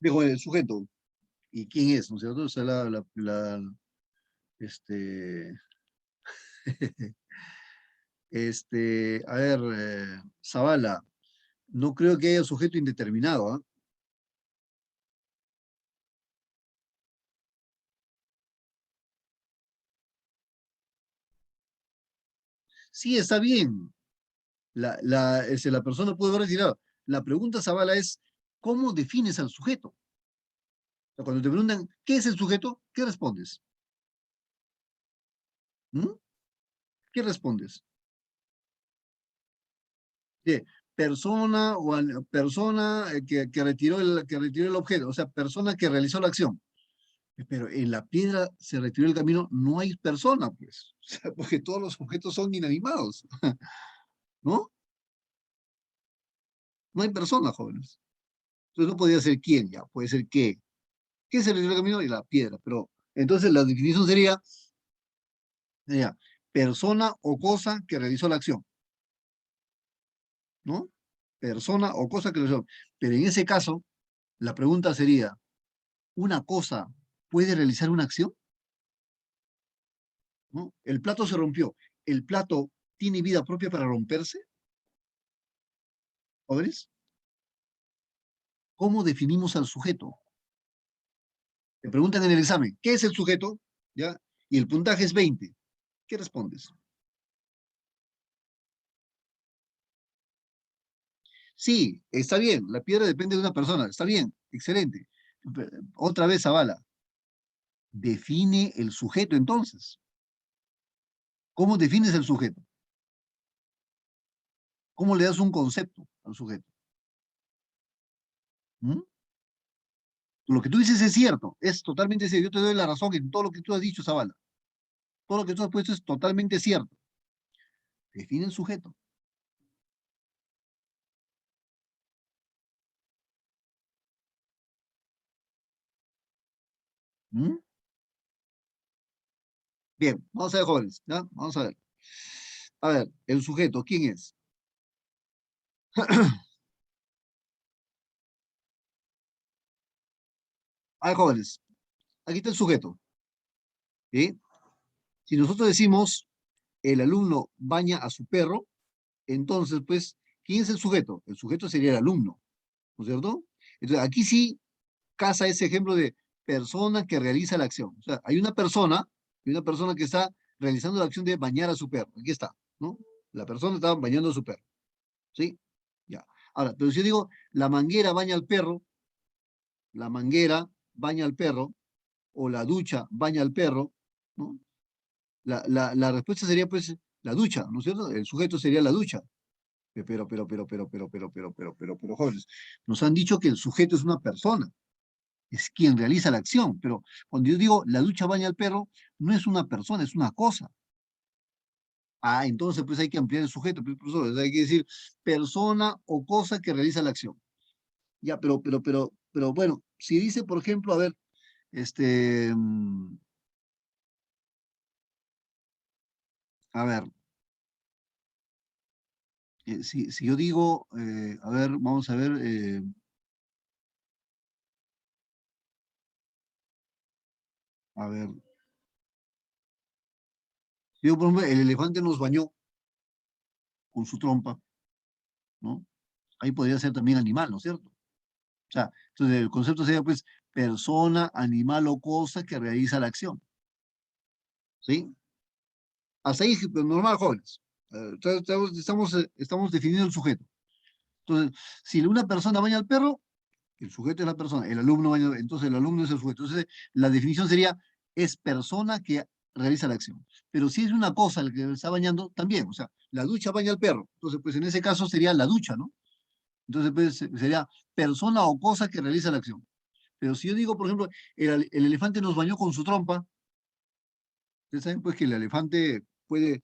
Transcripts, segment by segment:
Digo, el sujeto. ¿Y quién es? ¿No es cierto? O sea, este, a ver, Zavala, no creo que haya sujeto indeterminado, ¿ah? Sí, está bien. La persona puede haber retirado. La pregunta, Zavala, es ¿cómo defines al sujeto? O sea, cuando te preguntan ¿qué es el sujeto? ¿Qué respondes? ¿Mm? ¿Qué respondes? ¿Qué? Persona o persona que retiró el objeto, o sea, persona que realizó la acción. Pero en la piedra se retiró el camino, no hay persona, pues. O sea, porque todos los objetos son inanimados, ¿no? No hay persona, jóvenes. Entonces no podría ser quién ya, puede ser qué. ¿Qué se retiró el camino? Y la piedra. Pero entonces la definición sería persona o cosa que realizó la acción, ¿no? Persona o cosa que realizó. Pero en ese caso, la pregunta sería, ¿una cosa puede realizar una acción? ¿No? El plato se rompió. ¿El plato tiene vida propia para romperse? ¿Jóvenes? ¿Cómo definimos al sujeto? Te preguntan en el examen, ¿qué es el sujeto? ¿Ya? Y el puntaje es 20. ¿Qué respondes? Sí, está bien, la piedra depende de una persona, está bien, excelente. Otra vez, Zavala, define el sujeto entonces. ¿Cómo defines el sujeto? ¿Cómo le das un concepto al sujeto? ¿Mm? Lo que tú dices es cierto, es totalmente cierto. Yo te doy la razón en todo lo que tú has dicho, Zavala. Todo lo que tú has puesto es totalmente cierto. Define el sujeto. ¿Mm? Bien, vamos a ver, jóvenes, ¿ya? Vamos a ver. A ver, el sujeto, ¿quién es? A ver, jóvenes, aquí está el sujeto, ¿sí? Si nosotros decimos el alumno baña a su perro, entonces, pues, ¿quién es el sujeto? El sujeto sería el alumno, ¿no es cierto? Entonces, aquí sí casa ese ejemplo de persona que realiza la acción. O sea, hay una persona que está realizando la acción de bañar a su perro. Aquí está, ¿no? La persona está bañando a su perro, ¿sí? Ya. Ahora, pero si yo digo, la manguera baña al perro, la manguera baña al perro, o la ducha baña al perro, ¿no? La respuesta sería, pues, la ducha, ¿no es cierto? El sujeto sería la ducha. Jóvenes, nos han dicho que el sujeto es una persona, es quien realiza la acción, pero cuando yo digo la ducha baña al perro, no es una persona, es una cosa. Ah, entonces pues hay que ampliar el sujeto, pues, profesor, hay que decir persona o cosa que realiza la acción. Ya, pero bueno, si dice, por ejemplo, a ver, este, a ver, si yo digo, a ver, vamos a ver, a ver, si yo, por ejemplo, el elefante nos bañó con su trompa, ¿no? Ahí podría ser también animal, ¿no es cierto? O sea, entonces el concepto sería pues persona, animal o cosa que realiza la acción, ¿sí? Hasta ahí, pues, normal, jóvenes. Estamos definiendo el sujeto. Entonces, si una persona baña al perro, el sujeto es la persona, el alumno baña, entonces el alumno es el sujeto. Entonces, la definición sería, es persona que realiza la acción. Pero si es una cosa el que está bañando, también, o sea, la ducha baña al perro. Entonces, pues en ese caso sería la ducha, ¿no? Entonces, pues sería persona o cosa que realiza la acción. Pero si yo digo, por ejemplo, el elefante nos bañó con su trompa, ustedes saben pues que el elefante puede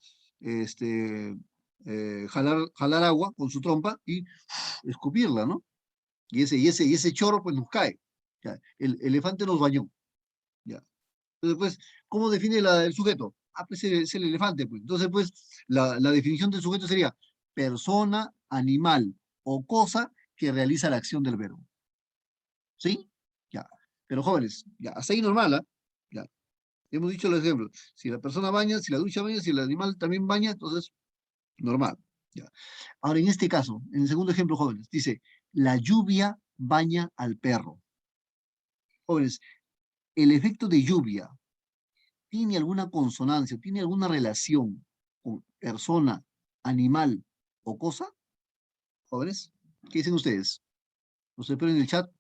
jalar agua con su trompa y escupirla, ¿no? Y ese chorro pues nos cae. Ya. El elefante nos bañó. Ya. Entonces, pues, ¿cómo define el sujeto? Ah, pues es el elefante, pues. Entonces, pues, la definición del sujeto sería persona, animal o cosa que realiza la acción del verbo. ¿Sí? Pero jóvenes, ya, hasta ahí normal, ¿ah? Ya, hemos dicho los ejemplos. Si la persona baña, si la ducha baña, si el animal también baña, entonces, normal. Ya. Ahora, en este caso, en el segundo ejemplo, jóvenes, dice, la lluvia baña al perro. Jóvenes, el efecto de lluvia tiene alguna consonancia, tiene alguna relación con persona, animal o cosa, jóvenes. ¿Qué dicen ustedes? Los espero en el chat.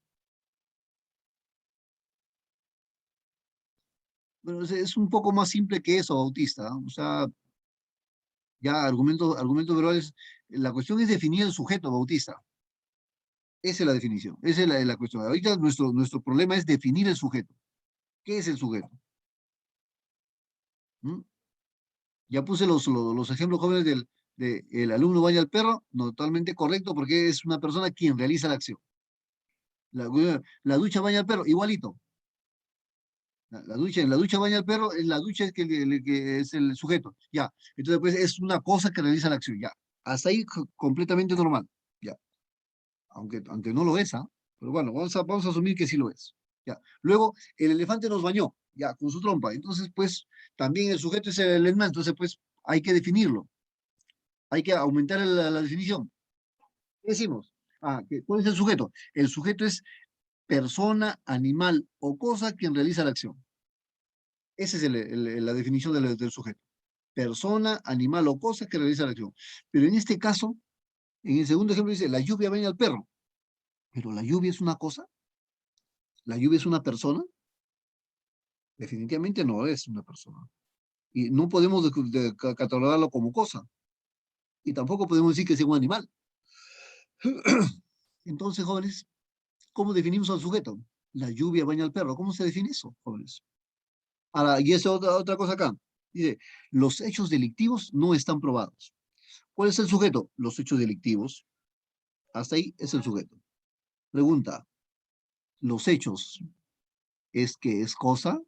Bueno, es un poco más simple que eso, Bautista, ¿ah? O sea, ya argumentos verbales. La cuestión es definir el sujeto, Bautista. Esa es la definición, esa es la cuestión. Ahorita nuestro problema es definir el sujeto. ¿Qué es el sujeto? ¿Mm? Ya puse los ejemplos jóvenes de el alumno baña al perro, no, totalmente correcto porque es una persona quien realiza la acción. La, la ducha baña al perro, igualito. En la ducha baña al perro, en la ducha es que es el sujeto. Ya. Entonces, pues es una cosa que realiza la acción. Ya. Hasta ahí completamente normal. Ya. Aunque no lo es, ¿ah? Pero bueno, vamos a asumir que sí lo es. Ya. Luego, el elefante nos bañó, ya, con su trompa. Entonces, pues, también el sujeto es el animal. Entonces, pues, hay que definirlo. Hay que aumentar la definición. ¿Qué decimos? ¿Cuál es el sujeto? El sujeto es persona, animal o cosa quien realiza la acción. Esa es la definición del sujeto. Persona, animal o cosa que realiza la acción. Pero en este caso, en el segundo ejemplo dice, la lluvia baña al perro. Pero la lluvia es una cosa, la lluvia es una persona. Definitivamente no es una persona. Y no podemos catalogarlo como cosa. Y tampoco podemos decir que sea un animal. Entonces, jóvenes, ¿cómo definimos al sujeto? La lluvia baña al perro. ¿Cómo se define eso, jóvenes? Ahora, y esa otra cosa acá. Dice, los hechos delictivos no están probados. ¿Cuál es el sujeto? Los hechos delictivos. Hasta ahí es el sujeto. Pregunta, ¿los hechos es que es cosa?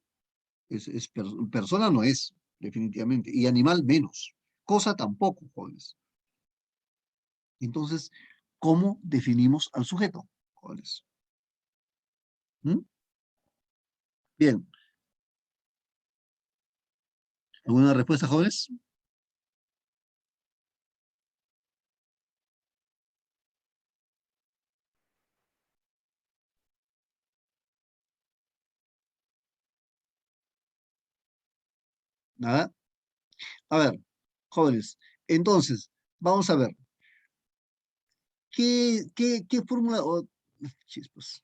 Persona no es, definitivamente. Y animal menos. Cosa tampoco, jóvenes. Entonces, ¿cómo definimos al sujeto, jóvenes? ¿Mm? Bien, ¿alguna respuesta, jóvenes? Nada. A ver, jóvenes, entonces, vamos a ver, ¿qué fórmula? Chispas.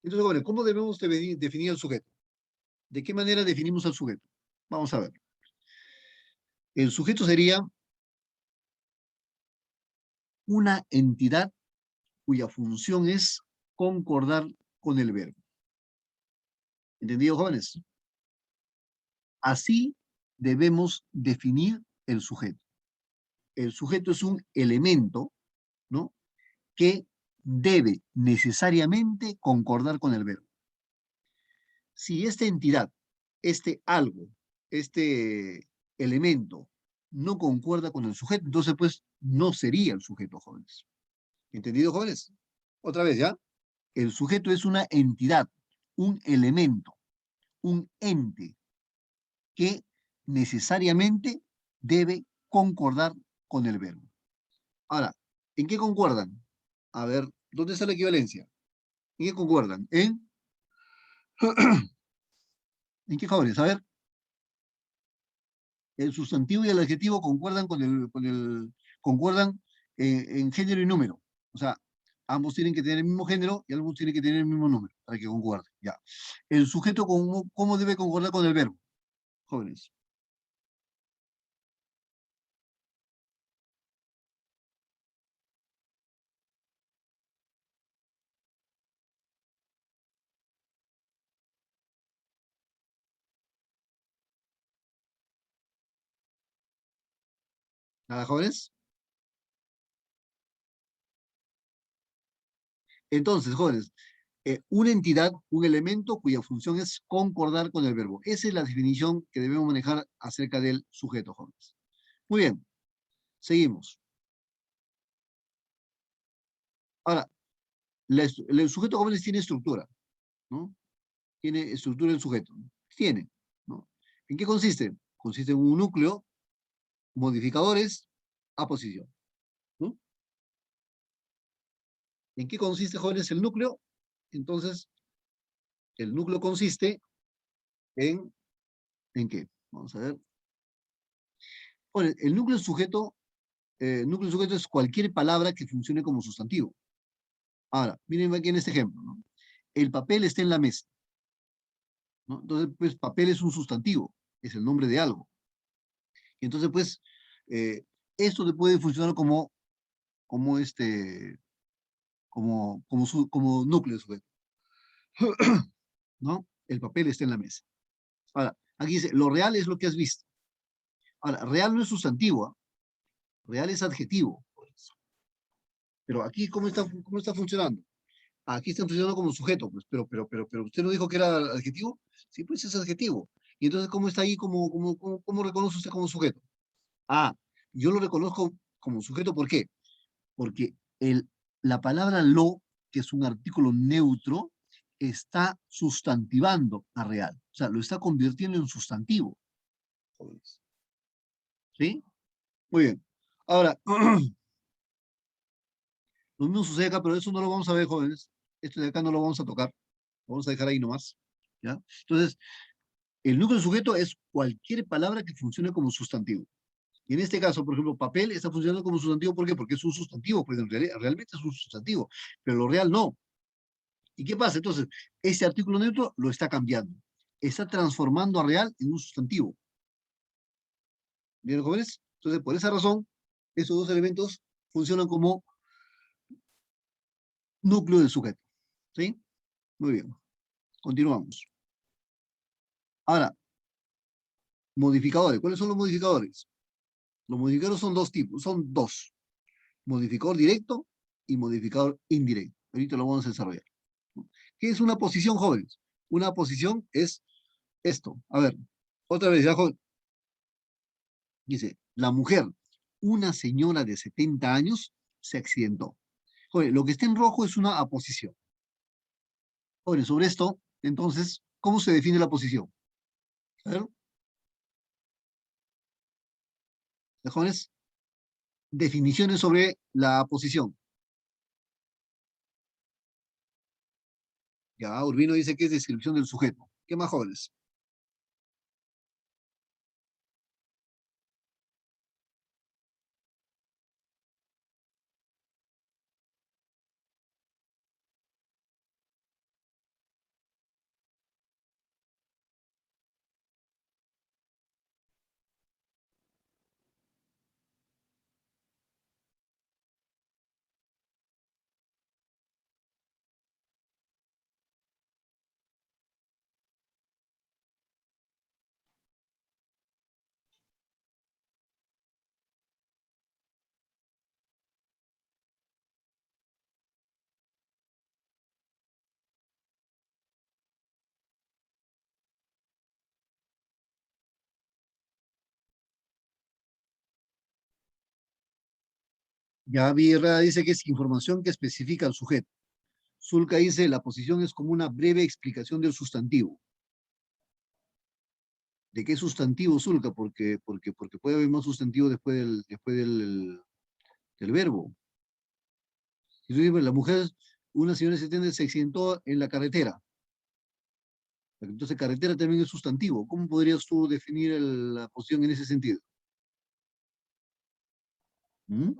Entonces, jóvenes, ¿cómo debemos definir al sujeto? ¿De qué manera definimos al sujeto? Vamos a ver. El sujeto sería una entidad cuya función es concordar con el verbo. ¿Entendido, jóvenes? Así debemos definir el sujeto. El sujeto es un elemento, ¿no? Que debe necesariamente concordar con el verbo. Si esta entidad, este algo, este elemento no concuerda con el sujeto, entonces pues no sería el sujeto, jóvenes. ¿Entendido, jóvenes? Otra vez, ¿ya? El sujeto es una entidad, un elemento, un ente que necesariamente debe concordar con el verbo. Ahora, ¿en qué concuerdan? A ver, ¿dónde está la equivalencia? ¿En qué concuerdan? ¿En qué, jóvenes? A ver, el sustantivo y el adjetivo concuerdan concuerdan en género y número. O sea, ambos tienen que tener el mismo género y ambos tienen que tener el mismo número para que concuerden. Ya. El sujeto, ¿cómo debe concordar con el verbo? Jóvenes. ¿Nada, jóvenes? Entonces, jóvenes, una entidad, un elemento cuya función es concordar con el verbo. Esa es la definición que debemos manejar acerca del sujeto, jóvenes. Muy bien, seguimos. Ahora, el sujeto, jóvenes, tiene estructura, ¿no? Tiene estructura el sujeto. Tiene, ¿no? ¿En qué consiste? Consiste en un núcleo, modificadores, aposición, ¿no? ¿En qué consiste, jóvenes, el núcleo? Entonces, el núcleo consiste ¿en qué? Vamos a ver. Bueno, núcleo sujeto es cualquier palabra que funcione como sustantivo. Ahora, miren aquí en este ejemplo, ¿no? El papel está en la mesa, ¿no? Entonces, pues, papel es un sustantivo, es el nombre de algo. Y entonces, pues, eh, esto te puede funcionar como este, como núcleo sujeto, ¿no? El papel está en la mesa. Ahora, aquí dice, lo real es lo que has visto. Ahora, real no es sustantivo, ¿ah? Real es adjetivo. Pero aquí, cómo está funcionando? Aquí está funcionando como sujeto, pues, pero usted no dijo que era adjetivo. Sí, pues es adjetivo. Y entonces, ¿cómo está ahí? ¿Cómo reconoce usted como sujeto? Ah, yo lo reconozco como sujeto, ¿por qué? Porque la palabra lo, que es un artículo neutro, está sustantivando a real. O sea, lo está convirtiendo en sustantivo. Jóvenes. ¿Sí? Muy bien. Ahora, lo mismo sucede acá, pero eso no lo vamos a ver, jóvenes. Esto de acá no lo vamos a tocar. Lo vamos a dejar ahí nomás. ¿Ya? Entonces, el núcleo sujeto es cualquier palabra que funcione como sustantivo. Y en este caso, por ejemplo, papel está funcionando como sustantivo. ¿Por qué? Porque es un sustantivo, pues en realidad, realmente es un sustantivo, pero lo real no. ¿Y qué pasa? Entonces, este artículo neutro lo está cambiando. Está transformando a real en un sustantivo. ¿Bien, jóvenes? Entonces, por esa razón, estos dos elementos funcionan como núcleo del sujeto. ¿Sí? Muy bien. Continuamos. Ahora, modificadores. ¿Cuáles son los modificadores? Los modificadores son dos tipos, son dos. Modificador directo y modificador indirecto. Ahorita lo vamos a desarrollar. ¿Qué es una posición, jóvenes? Una posición es esto. A ver, otra vez, ya, joven. Dice, la mujer, una señora de 70 años, se accidentó. Joven, lo que está en rojo es una aposición. Joven, sobre esto, entonces, ¿cómo se define la posición? A ver, jóvenes, definiciones sobre la posición. Ya, Urbino dice que es descripción del sujeto. ¿Qué más, jóvenes? Ya Vierra dice que es información que especifica al sujeto. Zulca dice la posición es como una breve explicación del sustantivo. ¿De qué sustantivo, Zulca? Porque puede haber más sustantivo del verbo. Y tú dices, la mujer, una señora de 70 se accidentó en la carretera. Entonces, carretera también es sustantivo. ¿Cómo podrías tú definir la posición en ese sentido? ¿Mm?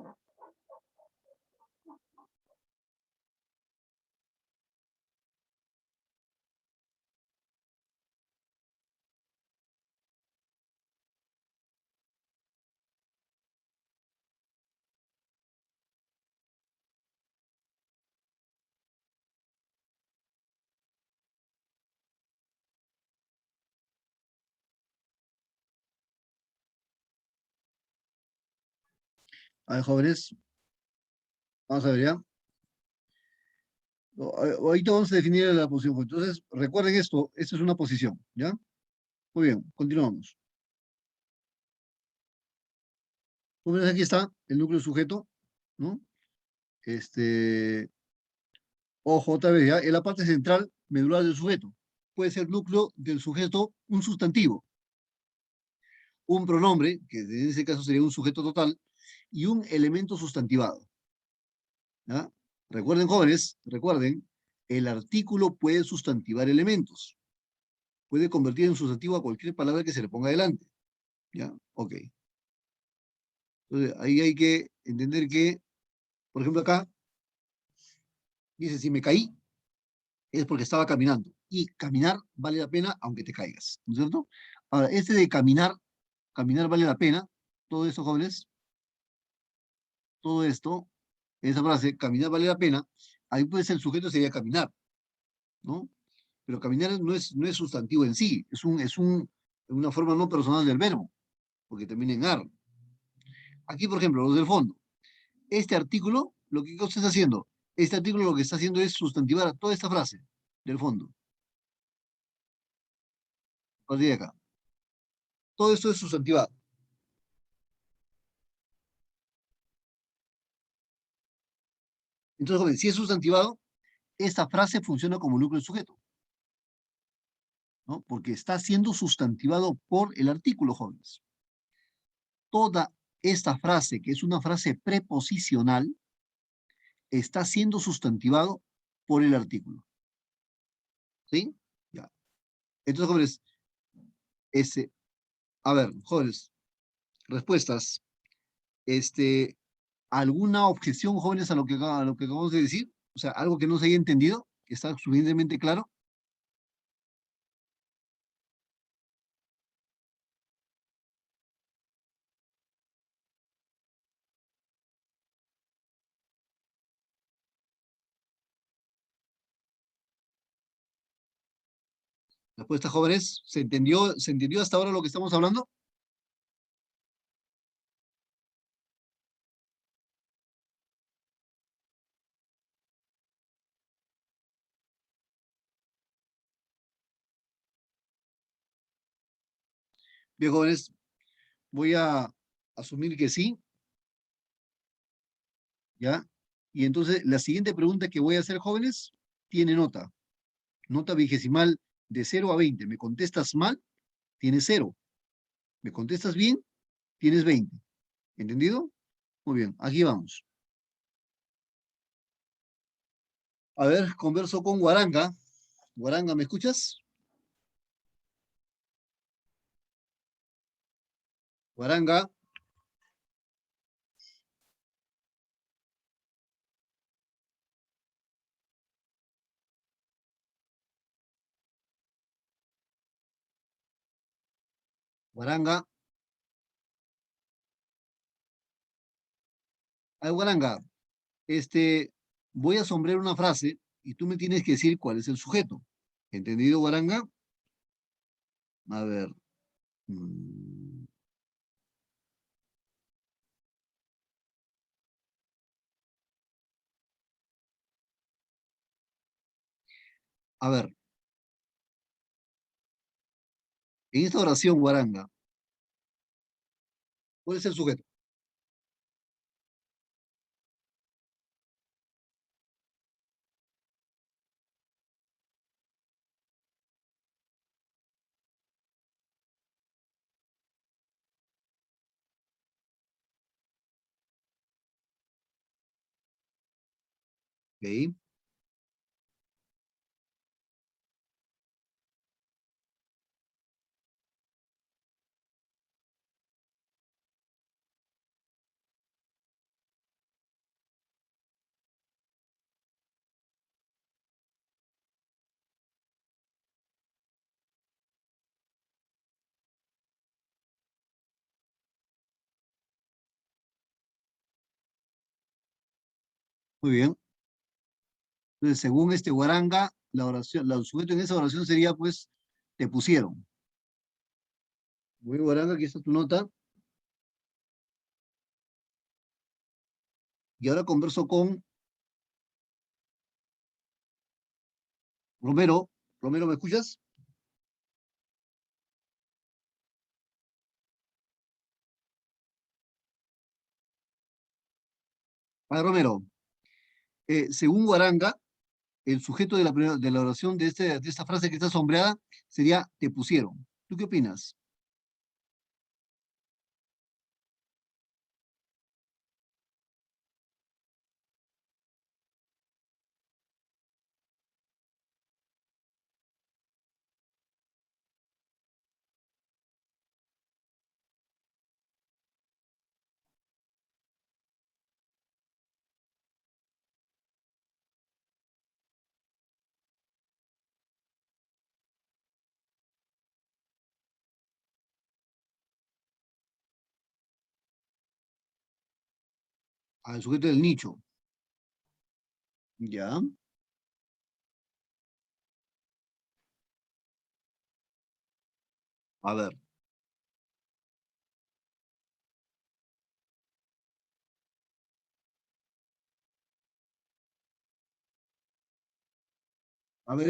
A ver, jóvenes, vamos a ver ya. Ahorita vamos a definir la posición. Entonces, recuerden esto, esta es una posición, ¿ya? Muy bien, continuamos. Entonces, aquí está el núcleo sujeto, ¿no? Este, ojo, otra vez, ¿ya? En la parte central, medular del sujeto. Puede ser núcleo del sujeto un sustantivo, un pronombre, que en ese caso sería un sujeto total, y un elemento sustantivado, ¿ya? Recuerden, jóvenes, recuerden, el artículo puede sustantivar elementos, puede convertir en sustantivo a cualquier palabra que se le ponga adelante, ¿ya? Ok. Entonces, ahí hay que entender que, por ejemplo, acá dice, si me caí, es porque estaba caminando. Y caminar vale la pena aunque te caigas, ¿no es cierto? Ahora, este de caminar, caminar vale la pena, todo esto, jóvenes, todo esto, esa frase, caminar vale la pena, ahí puede ser el sujeto sería caminar, ¿no? Pero caminar no es sustantivo en sí, una forma no personal del verbo, porque termina en ar. Aquí, por ejemplo, los del fondo. Este artículo, lo que usted está haciendo, este artículo lo que está haciendo es sustantivar a toda esta frase del fondo. A partir de acá. Todo esto es sustantivado. Entonces, joven, si es sustantivado, esta frase funciona como núcleo del sujeto, ¿no? Porque está siendo sustantivado por el artículo, jóvenes. Toda esta frase, que es una frase preposicional, está siendo sustantivado por el artículo. ¿Sí? Ya. Entonces, jóvenes, ese, a ver, jóvenes, respuestas. Este, ¿alguna objeción, jóvenes, a lo que acabamos de decir? O sea, algo que no se haya entendido, que está suficientemente claro. Respuesta, jóvenes, ¿se entendió hasta ahora lo que estamos hablando? Bien, jóvenes, voy a asumir que sí, ¿ya? Y entonces, la siguiente pregunta que voy a hacer, jóvenes, tiene nota vigesimal de 0 a 20. ¿Me contestas mal? Tienes 0. ¿Me contestas bien? Tienes 20. ¿Entendido? Muy bien, aquí vamos. A ver, converso con Guaranga. Guaranga, ¿me escuchas? Guaranga, Guaranga. Ay, Guaranga, voy a sombrear una frase y tú me tienes que decir cuál es el sujeto. ¿Entendido, Guaranga? A ver. mm, A ver, en esta oración, Guaranga, ¿cuál es el sujeto? Ok, muy bien. Entonces, según este Guaranga, la oración, el sujeto en esa oración sería, pues, te pusieron. Muy bien, Guaranga, aquí está tu nota. Y ahora converso con Romero, Romero, ¿me escuchas? Ah, Romero, según Guaranga, el sujeto de de la oración de esta frase que está sombreada sería te pusieron. ¿Tú qué opinas? Al sujeto del nicho. Ya. A ver, a ver,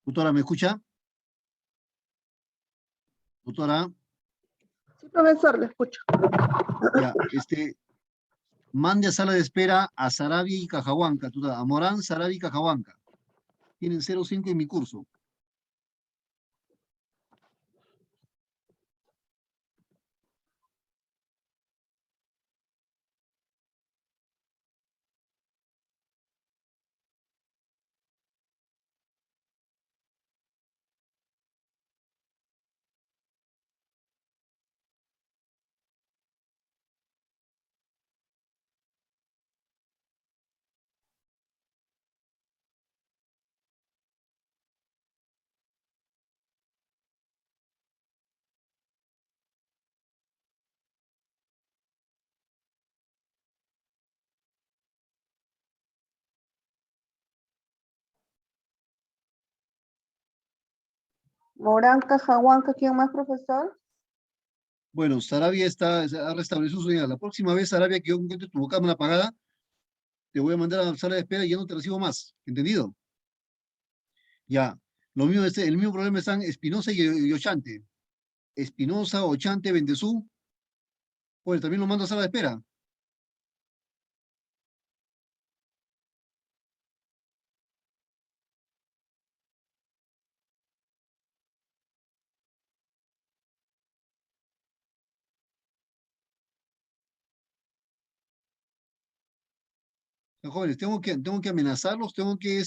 tutora, ¿me escucha? Tutora, Sí, profesor, le escucho. ya, mande a sala de espera a Sarabia y Cajahuanca, tutora, a Morán, Sarabia y Cajahuanca. Tienen 0,5 en mi curso. Morán, Cajahuanca, ¿quién más, profesor? Bueno, Sarabia ha restablecido su vida. La próxima vez, Sarabia, que yo encuentre tu cámara apagada, te voy a mandar a la sala de espera y ya no te recibo más. ¿Entendido? Ya. Lo mío, el mismo problema están Espinosa y Ochante. Espinosa, Ochante, Bendezú. Pues también lo mando a sala de espera. Jóvenes, tengo que amenazarlos, tengo que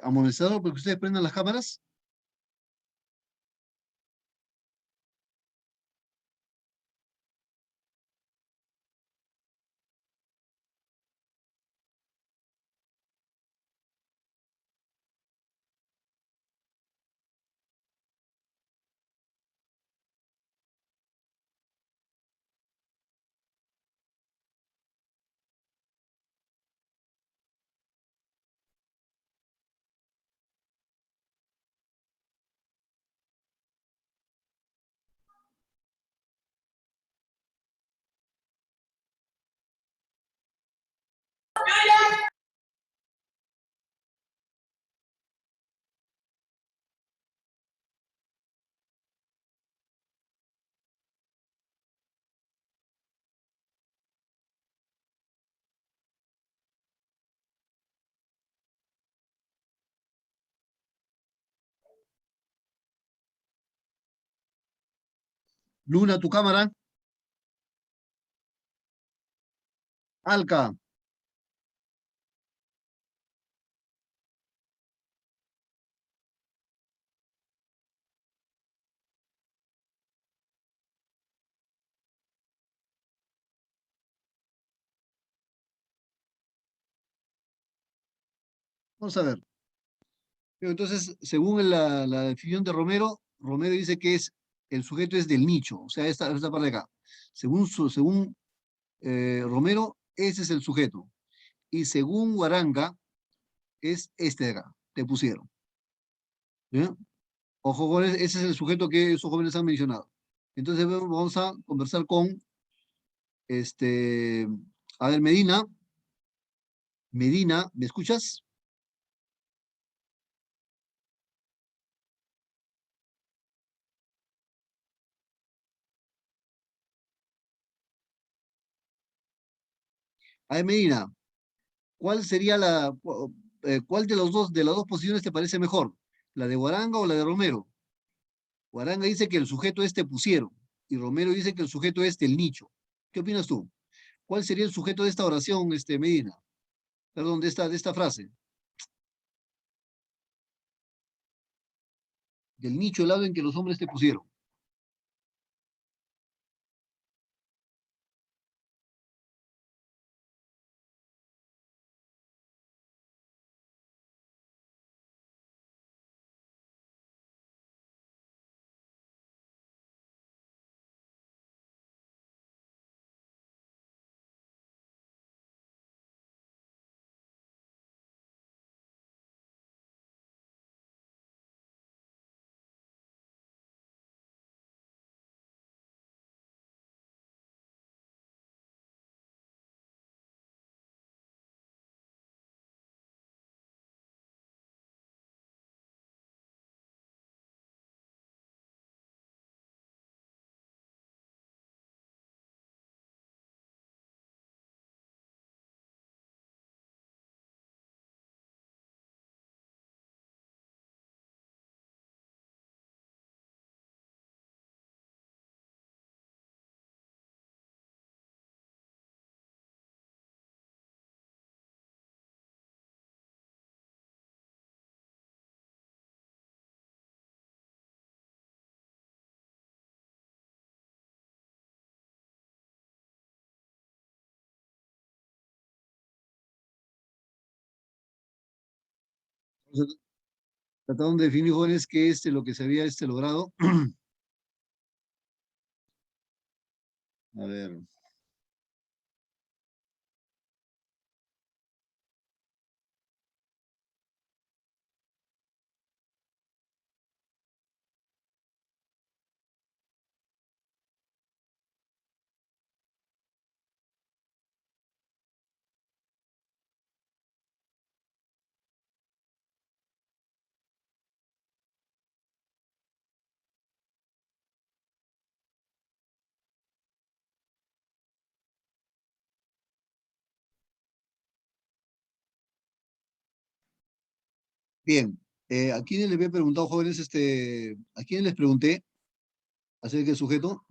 amonestarlos porque ustedes prendan las cámaras. Luna, tu cámara. Alca, vamos a ver. Pero entonces, según la definición de Romero, Romero dice que el sujeto es del nicho, o sea, esta parte de acá. Según Romero, ese es el sujeto. Y según Guaranga, es este de acá, te pusieron. ¿Ya? Ojo, jóvenes, ese es el sujeto que esos jóvenes han mencionado. Entonces vamos a conversar con Este, a ver, Medina, Medina, ¿me escuchas? A ver, Medina, ¿cuál sería cuál de las dos posiciones te parece mejor? ¿La de Guaranga o la de Romero? Guaranga dice que el sujeto este pusieron y Romero dice que el sujeto este el nicho. ¿Qué opinas tú? ¿Cuál sería el sujeto de esta oración, Medina? Perdón, de esta frase. Del nicho helado en que los hombres te pusieron. Entonces, trataron de definir, jóvenes, qué es lo que se había logrado. A ver. Bien, ¿a quiénes les había preguntado, jóvenes, a quiénes les pregunté acerca del sujeto?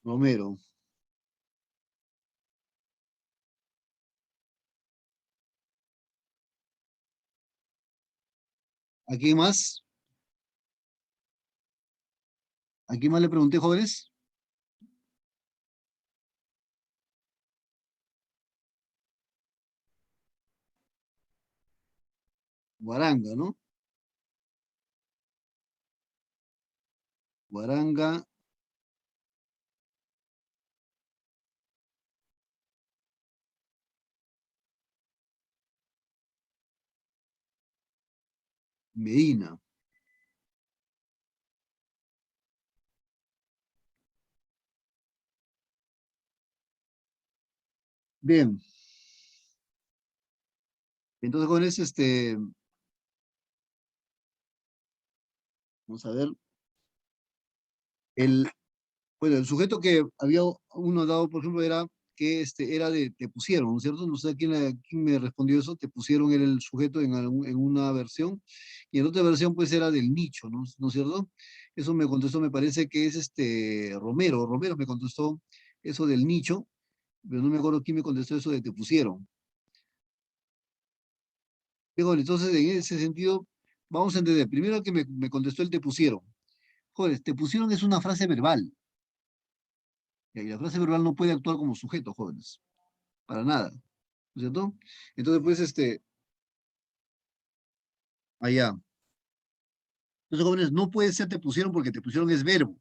Romero. ¿A quién más? ¿A quién más le pregunté, jóvenes? Guaranga, ¿no? Guaranga, Medina. Bien, entonces, jóvenes, vamos a ver, el, bueno, el sujeto que había uno dado, por ejemplo, era que era de te pusieron, ¿no es cierto? No sé quién me respondió eso, te pusieron era el sujeto en una versión, y en otra versión pues era del nicho, ¿no es cierto? Eso me contestó, me parece que es Romero me contestó eso del nicho, pero no me acuerdo quién me contestó eso de te pusieron. Digo, entonces en ese sentido, vamos a entender, primero que me contestó el te pusieron. Jóvenes, te pusieron es una frase verbal, y la frase verbal no puede actuar como sujeto, jóvenes, para nada. ¿No es cierto? Entonces, pues, allá. Entonces, jóvenes, no puede ser te pusieron porque te pusieron es verbo.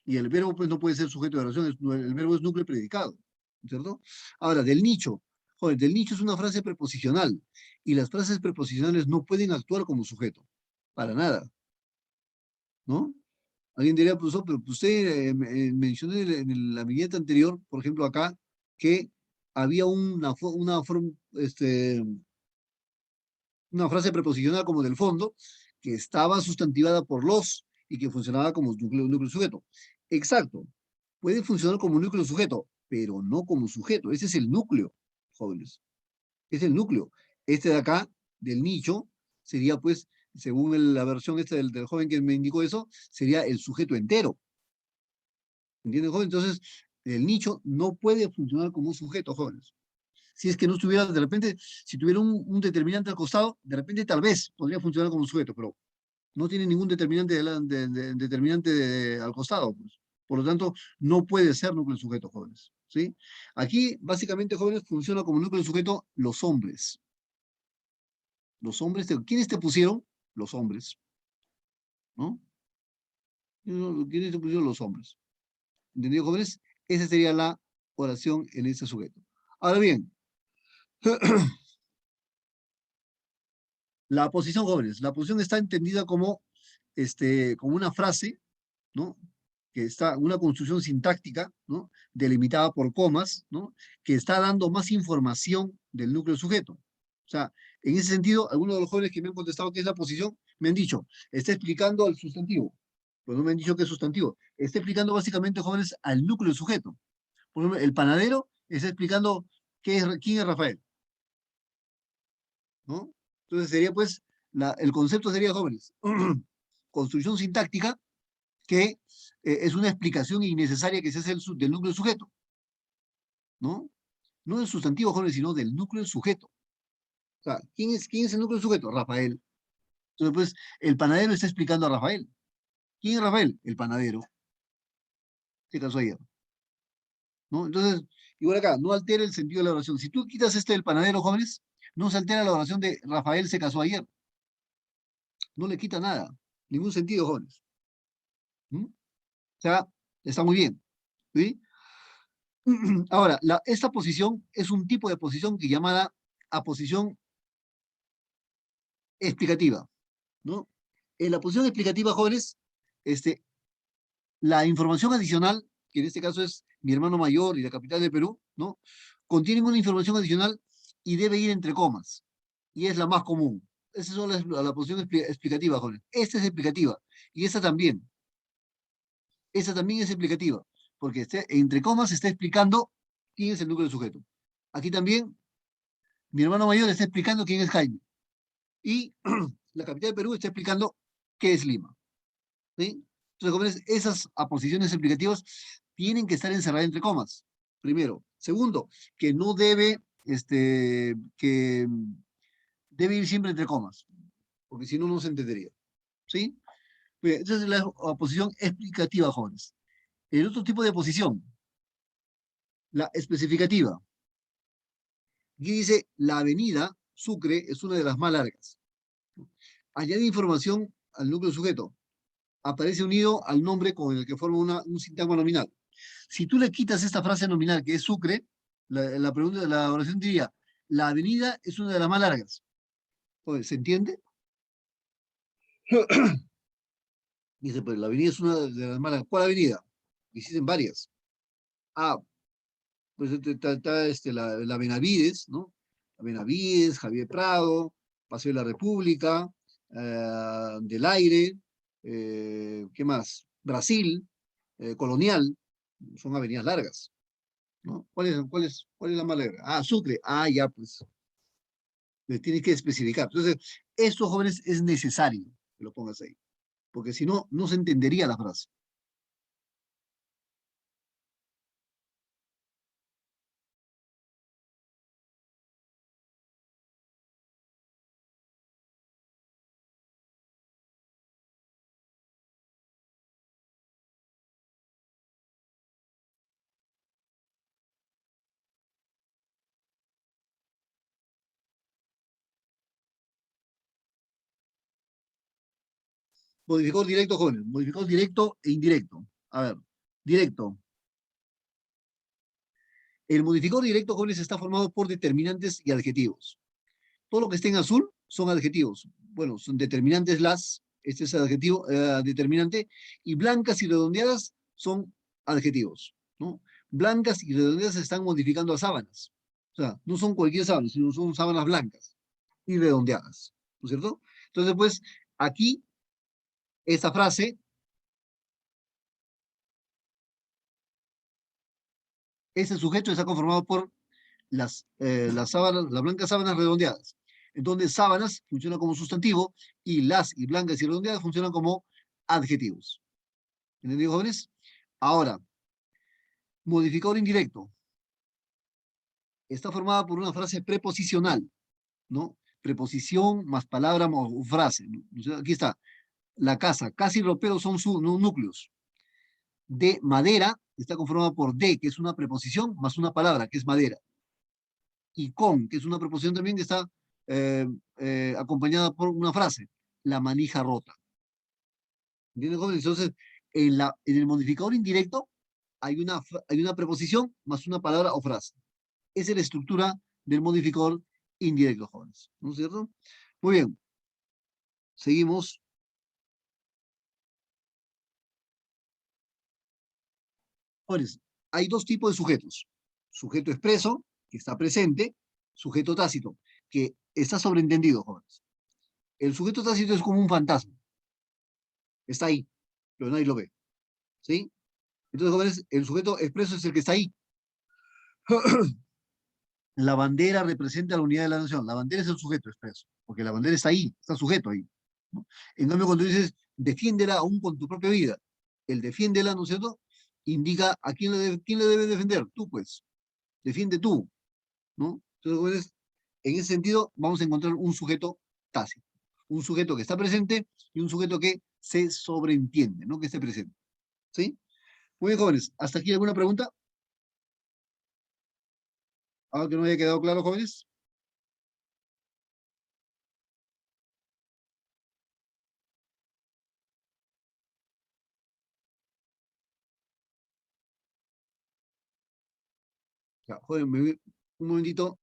Y el verbo, pues, no puede ser sujeto de oración. El verbo es núcleo y predicado. ¿No es cierto? Ahora, del nicho. Joder, del nicho es una frase preposicional y las frases preposicionales no pueden actuar como sujeto, para nada, ¿no? Alguien diría, profesor, pero usted mencionó en la viñeta anterior, por ejemplo, acá, que había una frase preposicional como del fondo, que estaba sustantivada por los y que funcionaba como núcleo sujeto. Exacto, puede funcionar como núcleo sujeto, pero no como sujeto. Ese es el núcleo, jóvenes. Es el núcleo. Este de acá, del nicho, sería pues, según la versión esta del joven que me indicó eso, sería el sujeto entero. ¿Entienden, jóvenes? Entonces, el nicho no puede funcionar como un sujeto, jóvenes. Si es que no estuviera, de repente, si tuviera un determinante al costado, de repente tal vez podría funcionar como un sujeto, pero no tiene ningún determinante, al costado, pues. Por lo tanto, no puede ser núcleo sujeto, jóvenes. ¿Sí? Aquí, básicamente, jóvenes, funciona como núcleo sujeto los hombres. Los hombres, ¿quiénes te pusieron? Los hombres, ¿no? ¿Quiénes te pusieron? Los hombres. ¿Entendido, jóvenes? Esa sería la oración en este sujeto. Ahora bien, la posición, jóvenes, la posición está entendida como una frase, ¿no? Que está una construcción sintáctica, ¿no? Delimitada por comas, ¿no? Que está dando más información del núcleo sujeto. O sea, en ese sentido, algunos de los jóvenes que me han contestado qué es la posición, me han dicho, está explicando al sustantivo. Pues no me han dicho qué es sustantivo. Está explicando básicamente, jóvenes, al núcleo sujeto. Por ejemplo, el panadero está explicando quién es Rafael, ¿no? Entonces sería pues, el concepto sería, jóvenes, construcción sintáctica que es una explicación innecesaria que se hace del núcleo sujeto, ¿no? No del sustantivo, jóvenes, sino del núcleo sujeto. O sea, ¿quién es el núcleo sujeto? Rafael. Entonces, pues, el panadero está explicando a Rafael. ¿Quién es Rafael? El panadero. Se casó ayer, ¿no? Entonces, igual acá, no altera el sentido de la oración. Si tú quitas del panadero, jóvenes, no se altera la oración de Rafael se casó ayer. No le quita nada. Ningún sentido, jóvenes. ¿Mm? O sea, está muy bien. ¿Sí? Ahora, esta posición es un tipo de posición que llamada aposición explicativa, ¿no? En la posición explicativa, jóvenes, este, la información adicional, que en este caso es mi hermano mayor y la capital de Perú, ¿no? Contienen una información adicional y debe ir entre comas. Y es la más común. Esa es la posición explicativa, jóvenes. Esta es explicativa. Y esta también. Esta también es explicativa. Porque entre comas se está explicando quién es el núcleo del sujeto. Aquí también, mi hermano mayor está explicando quién es Jaime. Y la capital de Perú está explicando qué es Lima. ¿Sí? Entonces, jóvenes, esas aposiciones explicativas tienen que estar encerradas entre comas, primero. Segundo, que no debe, que debe ir siempre entre comas, porque si no, no se entendería. ¿Sí? Bien, esa es la aposición explicativa, jóvenes. El otro tipo de aposición, la especificativa. Aquí dice, la avenida Sucre es una de las más largas. Añade información al núcleo sujeto. Aparece unido al nombre con el que forma un sintagma nominal. Si tú le quitas esta frase nominal que es Sucre, la oración diría, la avenida es una de las más largas. Oye, ¿se entiende? Dice, pues la avenida es una de las más largas. ¿Cuál avenida? Existen varias. Ah, pues está la Benavides, ¿no? La Benavides, Javier Prado, Paseo de la República, del Aire, ¿qué más? Brasil, Colonial, son avenidas largas, ¿no? ¿Cuál es la más larga? Ah, Sucre, ah, ya, pues, le tienes que especificar. Entonces, esto, jóvenes, es necesario que lo pongas ahí, porque si no, no se entendería la frase. Modificador directo, jóvenes, modificador directo e indirecto. A ver, directo. El modificador directo, jóvenes, está formado por determinantes y adjetivos. Todo lo que esté en azul son adjetivos. Bueno, son determinantes las, este es adjetivo, determinante, y blancas y redondeadas son adjetivos, ¿no? Blancas y redondeadas están modificando a sábanas. O sea, no son cualquier sábana, sino son sábanas blancas y redondeadas, ¿no es cierto? Entonces, pues, aquí, esta frase, ese sujeto está conformado por las sábanas, las blancas sábanas redondeadas. Entonces, sábanas funciona como sustantivo y las y blancas y redondeadas funcionan como adjetivos. ¿Entendido, jóvenes? Ahora, modificador indirecto. Está formada por una frase preposicional, ¿no? Preposición más palabra o frase, ¿no? O sea, aquí está. La casa, casa y ropero son sus núcleos. De madera está conformada por de, que es una preposición, más una palabra, que es madera. Y con, que es una preposición también que está eh, acompañada por una frase, la manija rota. ¿Entienden, jóvenes? Entonces, en el modificador indirecto hay una preposición más una palabra o frase. Esa es la estructura del modificador indirecto, jóvenes. ¿No es cierto? Muy bien. Seguimos. Jóvenes, hay dos tipos de sujetos. Sujeto expreso, que está presente, sujeto tácito, que está sobreentendido, jóvenes. El sujeto tácito es como un fantasma. Está ahí, pero nadie lo ve. ¿Sí? Entonces, jóvenes, el sujeto expreso es el que está ahí. La bandera representa la unidad de la nación. La bandera es el sujeto expreso, porque la bandera está ahí, está sujeto ahí, ¿no? En cambio, cuando dices, defiéndela aún con tu propia vida, el defiéndela, ¿no es cierto? Indica a quién le debe defender. Tú, pues, defiende tú, ¿no? Entonces, pues, en ese sentido, vamos a encontrar un sujeto tácito, un sujeto que está presente y un sujeto que se sobreentiende, ¿no? Que esté presente, ¿sí? Muy bien, jóvenes, ¿hasta aquí alguna pregunta? ¿Algo que no haya quedado claro, jóvenes? Ya, joven, un momentito.